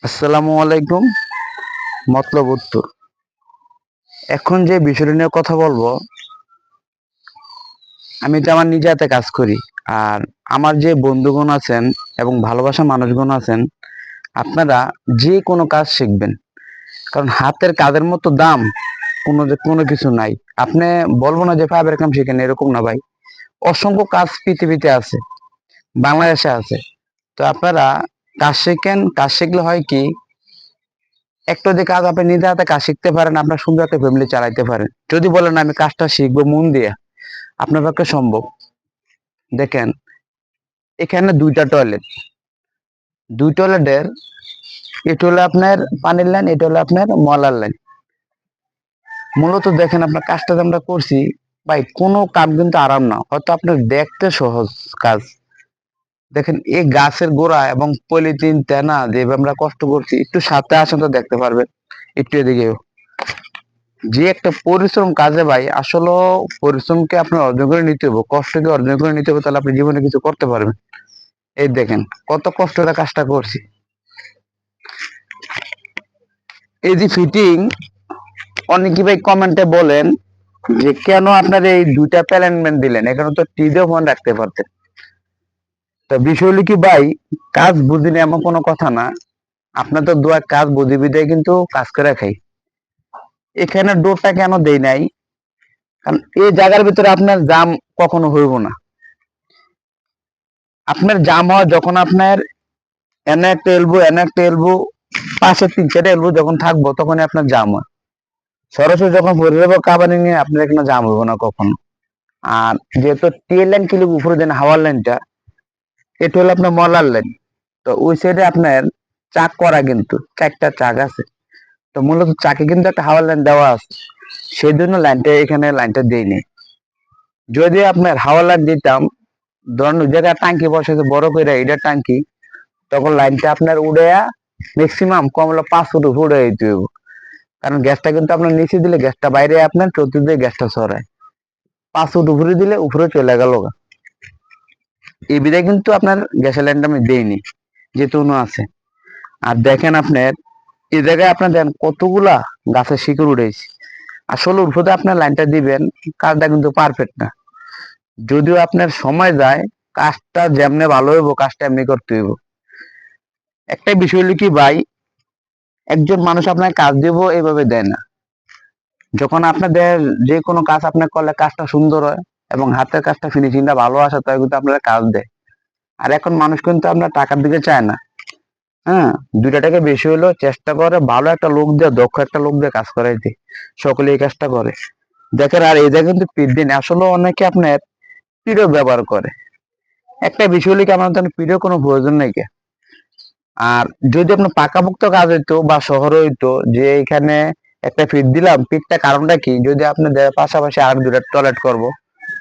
আসসালামু আলাইকুম। মতলব উত্তর। এখন যে বিষয়টা নিয়ে কথা বলবো, আমি তো আমার নিজে হাতে কাজ করি। আর আমার যে বন্ধুগণ আছেন এবং ভালোবাসা মানুষগণ আছেন, আপনারা যে কোনো কাজ শিখবেন। কারণ হাতের কাজের মতো দাম কোনো কিছু নাই। আপনি বলবো না যে ফাইবার কাম শিখেন, এরকম না ভাই। অসংখ্য কাজ পৃথিবীতে আছে, বাংলাদেশে আছে। তো আপনারা কাজ শিখেন। কাজ শিখলে হয় কি, একটা যে কাজ আপনি নিজে হাতে কাজ শিখতে পারেন, আপনার সুন্দর একটা ফ্যামিলি চালাইতে পারেন। যদি বলেন আমি কাজটা শিখবো মন দিয়ে, আপনার পক্ষে সম্ভব। দেখেন, এখানে দুইটা টয়লেট, দুই টয়লেটের, এটা হলো আপনার পানির লাইন, এটা হলো আপনার ময়লার লাইন। মূলত দেখেন, আপনার কাজটা যে আমরা করছি, ভাই কোনো কাম কিন্তু আরাম না, হয়তো আপনার দেখতে সহজ কাজ। দেখেন, এই গাছের গোড়া এবং পলিথিন তেনা যেভাবে আমরা কষ্ট করছি, একটু সাথে আসেন তো দেখতে পারবেন। একটু এদিকেও যে একটা পরিশ্রম কাজে ভাই, আসলে পরিশ্রমকে আপনার অর্জন করে নিতে হবে, কষ্টকে অর্জন করে নিতে হবে, তাহলে আপনি জীবনে কিছু করতে পারবেন। এই দেখেন কত কষ্ট করে কাজটা করছি। এই যে ফিটিং, অনেকে ভাই কমেন্টে বলেন যে কেন আপনার এই দুইটা প্যালেনমেন্ট দিলেন, এখানে তো টিডিও ফোন রাখতে পারতেন। তা বিষয় হলো কি ভাই, কাজ বুঝিনি এমন কোনো কথা না। আপনার তো দু এক কাজ বুঝি বিদায় কিন্তু কাজ করে খাই। এখানে ডোরটা কেন দেই নাই, কারণ এই জায়গার ভিতরে আপনার জাম কখনো হইব না। আপনার জাম হয় যখন আপনার এনে একটা এলবো, এনে একটা এলবো, পাশে তিন চারটা এলবো যখন থাকবো, তখনই আপনার জাম হয়। সরাসরি যখন ভরে যাবো কাবানি নিয়ে, আপনার এখানে জাম হইব না কখনো। আর যেহেতু টিএল লাইন কিলো উপরে দেন, হাওয়ার লাইনটা, এটা হলো আপনার মলার লাইন। তো ওই সাইডে আপনার চাক করা, কিন্তু চারটা চাক আছে। তো মূলত চাকে কিন্তু একটা হাওয়ার লাইন দেওয়া আছে, সেই জন্য লাইনটা এখানে লাইনটা দেয়নি। যদি আপনার হাওয়ার লাইন দিতাম, ধরুন ওই জায়গায় টাঙ্কি বসাইছে বড় করে, এটা টাঙ্কি, তখন লাইনটা আপনার উড়ে ম্যাক্সিমাম কম হলো 5 ফুট উপরে উড়ে যেতে হইব। কারণ গ্যাসটা কিন্তু আপনার নিচে দিলে গ্যাসটা বাইরে, আপনার চতুর্দিকে গ্যাসটা ছড়ায়। 5 ফুট উপরে দিলে উপরে চলে গেল। এই বিধায় কিন্তু আপনার গ্যাসের লাইনটা আমি দেইনি, যেহেতু আছে। আর দেখেন আপনার এই জায়গায় আপনার দেন কতগুলা গাছের শিকড় উঠেছে। আসলে উপরে আপনার লাইনটা দিবেন, কাজটা কিন্তু পারফেক্ট না। যদিও আপনার সময় যায়, কাজটা যেমনে ভালো হইব, কাজটা এমনি করতে হইব। একটাই বিষয় হলো কি ভাই, একজন মানুষ আপনার কাজ দিব এইভাবে দেয় না। যখন আপনাদের যে কোনো কাজ আপনার করলে কাজটা সুন্দর হয় এবং হাতের কাজটা ফিনিশিংটা ভালো আসে, তাই কিন্তু আপনারা কাজ দেয়। আর এখন মানুষ কিন্তু আপনার টাকার দিকে চায় না। হ্যাঁ, 2টা টাকা বেশি হলেও চেষ্টা করে ভালো একটা লোক দিয়ে, দক্ষ একটা লোক দিয়ে কাজ করাইতে। সকলে এই কাজটা করে। দেখেন, আর এই জায়গায় কিন্তু পিট দিন, আসলে অনেকে আপনার পিডও ব্যবহার করে। একটা বিষয় হলে কি, আমার পিডের কোনো প্রয়োজন নেই কে। আর যদি আপনার পাকাপোক্ত কাজ হইতো বা শহরে হইতো, যে এখানে একটা ফিট দিলাম, ফিটটা কারণটা কি, যদি আপনি পাশাপাশি আর 2টা টয়লেট করব,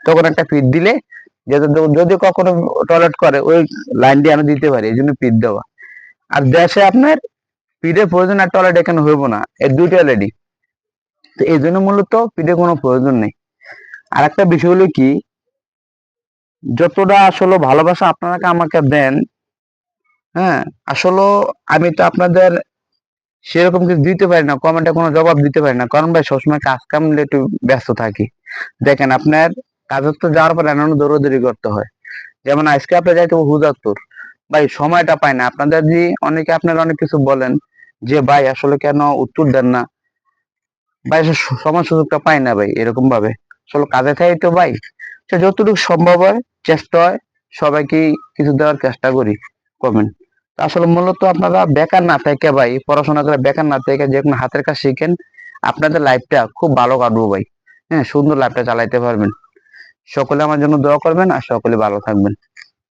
তখন একটা ফিট দিলে, যদি কখনো টয়লেট করে, ওই লাইন দিয়ে আমি দিতে পারি, এই জন্য ফিট দেওয়া। আর দেশে আপনার ফিটের প্রয়োজন, আর টয়লেট এখানে হইব না, এই 2টা অলরেডি। তো এই জন্য মূলত ফিটের কোনো প্রয়োজন নেই। আর একটা বিষয় হলো কি, যতটা আসলে ভালোবাসা আপনারা আমাকে দেন, হ্যাঁ, আসলে আমি তো আপনাদের সেরকম কিছু দিতে পারি না, কমেন্টে কোনো জবাব দিতে পারি না, কারণ ভাই সবসময় কাজ কাম নিয়ে একটু ব্যস্ত থাকি। দেখেন, আপনার কাজের তো যাওয়ার পর এমন দৌড়াদৌড়ি করতে হয়। যেমন আজকে আপনি যাইতে হুজারপুর, ভাই সময়টা পাই না। আপনাদের যে অনেকে আপনারা অনেক কিছু বলেন যে ভাই আসলে কেন উত্তর দেন না, ভাই সময় সুযোগটা পাই না ভাই, এরকম ভাবে আসলে কাজে থাকি তো ভাই। সে যতটুকু সম্ভব হয়, চেষ্টা হয়, সবাইকে কিছু দেওয়ার চেষ্টা করি। কমেন্ট, আসলে মূলত আপনারা বেকার না থেকে ভাই, পড়াশোনা করে বেকার না থেকে যে কোনো হাতের কাজ শিখেন, আপনাদের লাইফটা খুব ভালো কাটবো ভাই। হ্যাঁ, সুন্দর লাইফটা চালাইতে পারবেন। সকলে আমার জন্য দোয়া করবেন, আর সকলে ভালো থাকবেন।